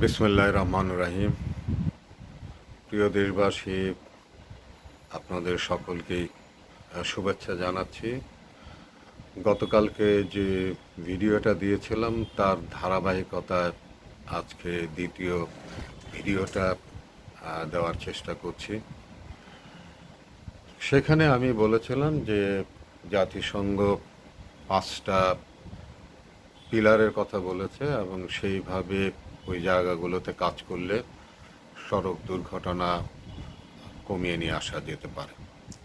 বিসমিল্লাহির রহমানির রহিম। প্রিয় দেশবাসী, আপনাদের সকলকেই শুভেচ্ছা জানাচ্ছি। গতকালকে যে ভিডিওটা দিয়েছিলাম তার ধারাবাহিকতায় আজকে দ্বিতীয় ভিডিওটা দেওয়ার চেষ্টা করছি। সেখানে আমি বলেছিলাম যে জাতিসংঘ 5টা পিলারের কথা বলেছে এবং সেইভাবে ওই জায়গাগুলোতে কাজ করলে সড়ক দুর্ঘটনা কমিয়ে নিয়ে আসা যেতে পারে।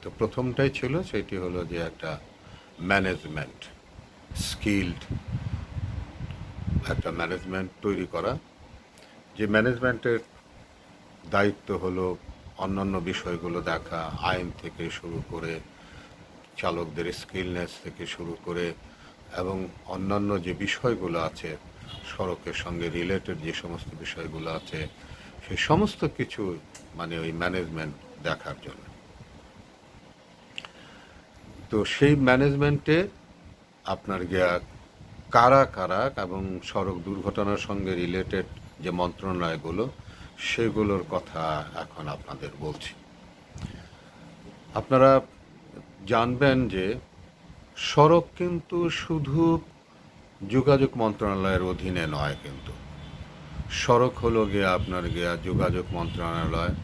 তো প্রথমটাই ছিল, সেটি হলো যে একটা ম্যানেজমেন্ট, স্কিলড একটা ম্যানেজমেন্ট তৈরি করা। যে ম্যানেজমেন্টের দায়িত্ব হলো অন্যান্য বিষয়গুলো দেখা, আইন থেকে শুরু করে চালকদের স্কিলনেস থেকে শুরু করে এবং অন্যান্য যে বিষয়গুলো আছে সড়কের সঙ্গে রিলেটেড যে সমস্ত বিষয়গুলো আছে সেই সমস্ত কিছু মানে ওই ম্যানেজমেন্ট দেখার জন্য। তো সেই ম্যানেজমেন্টে আপনার গিয়া কারা কারা এবং সড়ক দুর্ঘটনার সঙ্গে রিলেটেড যে মন্ত্রণালয়গুলো সেগুলোর কথা এখন আপনাদের বলছি। আপনারা জানবেন যে সড়ক কিন্তু শুধু যোগাযোগ মন্ত্রণালয়ের অধীনে নয়, কিন্তু সড়ক হলো গিয়ে আপনার গিয়া যোগাযোগ মন্ত্রণালয়,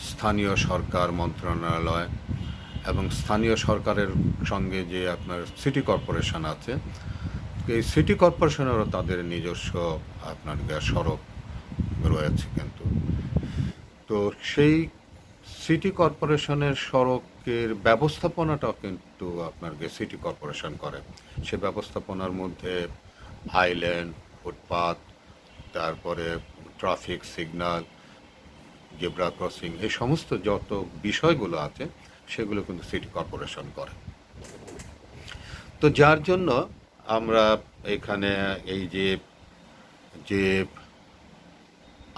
স্থানীয় সরকার মন্ত্রণালয় এবং স্থানীয় সরকারের সঙ্গে যে আপনার সিটি কর্পোরেশন আছে, এই সিটি কর্পোরেশনেরও তাদের নিজস্ব আপনার সড়ক রয়েছে কিন্তু। তো সেই সিটি কর্পোরেশনের সড়কের ব্যবস্থাপনাটাও কিন্তু আপনার সিটি কর্পোরেশন করে। সে ব্যবস্থাপনার মধ্যে আইল্যান্ড, ফুটপাত, তারপরে ট্রাফিক সিগন্যাল, জেব্রা ক্রসিং, এই সমস্ত যত বিষয়গুলো আছে সেগুলো কিন্তু সিটি কর্পোরেশন করে। তো যার জন্য আমরা এখানে এই যে যে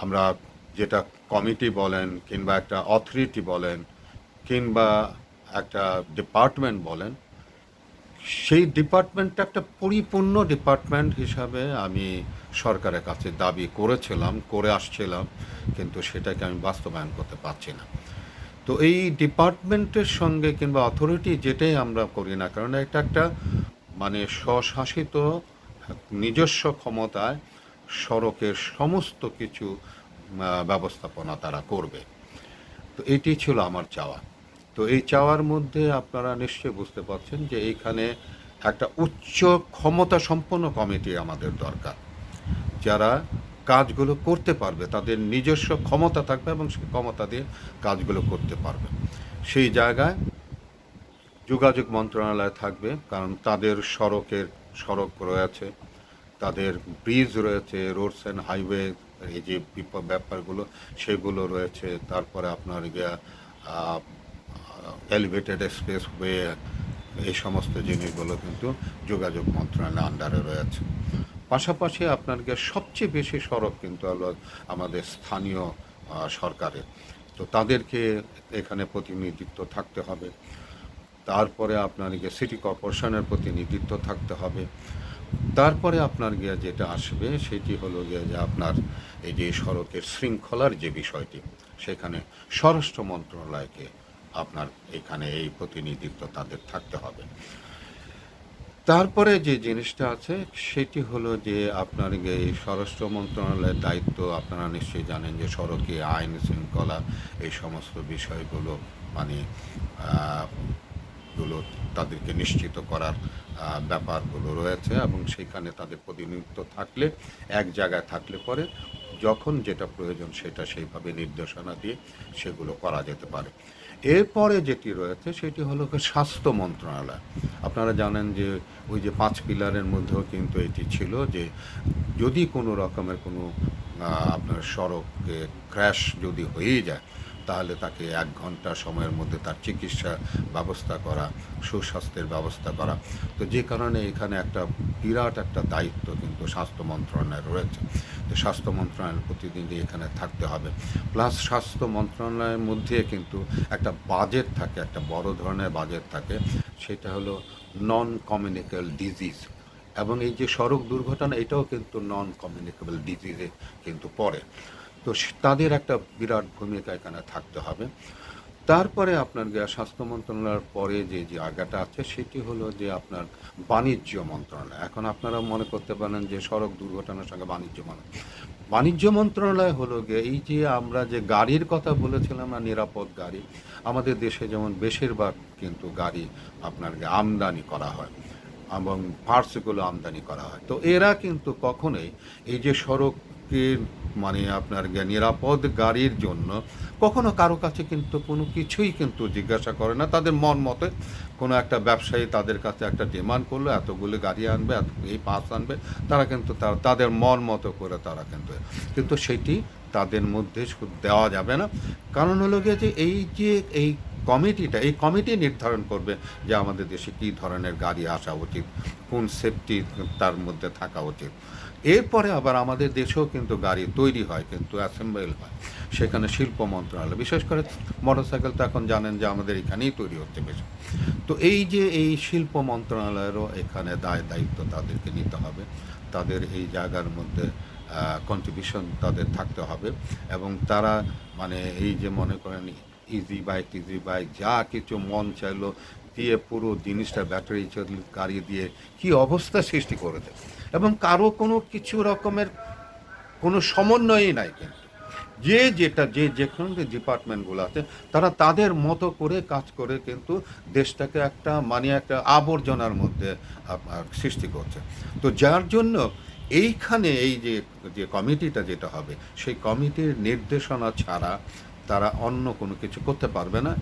আমরা যেটা কমিটি বলেন কিংবা একটা অথরিটি বলেন কিংবা একটা ডিপার্টমেন্ট বলেন, সেই ডিপার্টমেন্টটা একটা পরিপূর্ণ ডিপার্টমেন্ট হিসাবে আমি সরকারের কাছে দাবি করেছিলাম, করে আসছিলাম, কিন্তু সেটাকে আমি বাস্তবায়ন করতে পারছি না। তো এই ডিপার্টমেন্টের সঙ্গে কিংবা অথরিটি যেটাই আমরা করি না কারণ, এটা একটা মানে স্বশাসিত নিজস্ব ক্ষমতায় সড়কের সমস্ত কিছু ব্যবস্থাপনা তারা করবে। তো এটি ছিল আমার চাওয়া। তো এই চাওয়ার মধ্যে আপনারা নিশ্চয়ই বুঝতে পারছেন যে এইখানে একটা উচ্চ ক্ষমতা সম্পন্ন কমিটি আমাদের দরকার, যারা কাজগুলো করতে পারবে, তাদের নিজস্ব ক্ষমতা থাকবে এবং সেই ক্ষমতা দিয়ে কাজগুলো করতে পারবে। সেই জায়গায় যোগাযোগ মন্ত্রণালয় থাকবে, কারণ তাদের সড়ক রয়েছে, তাদের ব্রিজ রয়েছে, রোডস অ্যান্ড হাইওয়ে, এই যে ব্যাপারগুলো সেগুলো রয়েছে। তারপরে আপনার গিয়া এলিভেটেড এক্সপ্রেসওয়ে, এই সমস্ত জিনিসগুলো কিন্তু যোগাযোগ মন্ত্রণালয়ের আন্ডারে রয়েছে। পাশাপাশি আপনার গিয়ে সবচেয়ে বেশি সড়ক কিন্তু হলো আমাদের স্থানীয় সরকারের। তো তাদেরকে এখানে প্রতিনিধিত্ব থাকতে হবে। তারপরে আপনার গিয়ে সিটি কর্পোরেশনের প্রতিনিধিত্ব থাকতে হবে। তারপরে আপনার গিয়ে যেটা আসবে সেটি হলো গিয়ে যে আপনার এই যে সড়কের শৃঙ্খলার যে বিষয়টি, সেখানে স্বরাষ্ট্র মন্ত্রণালয়কে আপনার এখানে এই প্রতিনিধিত্ব তাদের থাকতে হবে। তারপরে যে জিনিসটা আছে সেটি হলো যে আপনার এই স্বরাষ্ট্র মন্ত্রণালয়ের দায়িত্ব, আপনারা নিশ্চয়ই জানেন যে সড়কে আইন শৃঙ্খলা এই সমস্ত বিষয়গুলো মানে গুলো তাদেরকে নিশ্চিত করার ব্যাপারগুলো রয়েছে এবং সেখানে তাদের প্রতিনিধিত্ব থাকলে, এক জায়গায় থাকলে পরে যখন যেটা প্রয়োজন সেটা সেইভাবে নির্দেশনা দিয়ে সেগুলো করা যেতে পারে। এরপরে যেটি রয়েছে সেটি হলো স্বাস্থ্য মন্ত্রণালয়। আপনারা জানেন যে ওই যে 5 পিলারের মধ্যেও কিন্তু এটি ছিল যে যদি কোনো রকমের কোনো আপনার সড়কে ক্র্যাশ যদি হয়েই যায়, তাহলে তাকে 1 ঘন্টা সময়ের মধ্যে তার চিকিৎসা ব্যবস্থা করা, সুস্বাস্থ্যের ব্যবস্থা করা। তো যে কারণে এখানে একটা বিরাট একটা দায়িত্ব কিন্তু স্বাস্থ্য মন্ত্রণালয়ের রয়েছে। তো স্বাস্থ্য মন্ত্রণালয়ের প্রতিনিধি এখানে থাকতে হবে। প্লাস স্বাস্থ্য মন্ত্রণালয়ের মধ্যে কিন্তু একটা বাজেট থাকে, একটা বড় ধরনের বাজেট থাকে, সেটা হলো নন কমিউনিকেবল ডিজিজ এবং এই যে সড়ক দুর্ঘটনা এটাও কিন্তু নন কমিউনিকেবল ডিজিজে কিন্তু পড়ে। তো তাদের একটা বিরাট ভূমিকা এখানে থাকতে হবে। তারপরে আপনার স্বাস্থ্য মন্ত্রণালয়ের পরে যে জায়গাটা আছে সেটি হলো যে আপনার বাণিজ্য মন্ত্রণালয়। এখন আপনারা মনে করতে পারেন যে সড়ক দুর্ঘটনার সঙ্গে বাণিজ্য মন্ত্রণালয় হলো গিয়ে এই যে আমরা যে গাড়ির কথা বলেছিলাম না, নিরাপদ গাড়ি, আমাদের দেশে যেমন বেশিরভাগ কিন্তু গাড়ি আপনার আমদানি করা হয় এবং পার্টসগুলো আমদানি করা হয়। তো এরা কিন্তু কখনোই এই যে সড়কের মানে আপনার নিরাপদ গাড়ির জন্য কখনো কারো কাছে কিন্তু কোনো কিছুই কিন্তু জিজ্ঞাসা করে না। তাদের মন মতো কোনো একটা ব্যবসায়ী তাদের কাছে একটা ডিমান্ড করলো, এতগুলো গাড়ি আনবে, এই পাস আনবে, তারা কিন্তু তাদের মন মতো করে তারা কিন্তু সেটি তাদের মধ্যে দেওয়া যাবে না। কারণ হলো গিয়ে যে এই এই কমিটি নির্ধারণ করবে যে আমাদের দেশে কী ধরনের গাড়ি আসা উচিত, কোন সেফটি তার মধ্যে থাকা উচিত। এরপরে আবার আমাদের দেশেও কিন্তু গাড়ি তৈরি হয়, কিন্তু অ্যাসেম্বল হয়, সেখানে শিল্প মন্ত্রণালয়, বিশেষ করে মোটরসাইকেল তো এখন জানেন যে আমাদের এখানেই তৈরি হচ্ছে বেশি। তো এই যে এই শিল্প মন্ত্রণালয়েরও এখানে দায়িত্ব তাদেরকে নিতে হবে, তাদের এই জায়গার মধ্যে কন্ট্রিবিউশন তাদের থাকতে হবে। এবং তারা মানে এই যে মনে করেন ইজি বাইক যা কিছু মন চাইলো দিয়ে পুরো জিনিসটা ব্যাটারি গাড়ি দিয়ে কি অবস্থা সৃষ্টি করে দেয়, এবং কারো কোনো কিছু রকমের কোনো সমন্বয়ই নাই কিন্তু। যেখানে ডিপার্টমেন্টগুলো আছে তারা তাদের মতো করে কাজ করে কিন্তু দেশটাকে একটা আবর্জনার মধ্যে আপনার সৃষ্টি করছে। তো যার জন্য এইখানে এই যে কমিটিটা যেটা হবে সেই কমিটির নির্দেশনা ছাড়া তারা অন্য কোনো কিছু করতে পারবে না।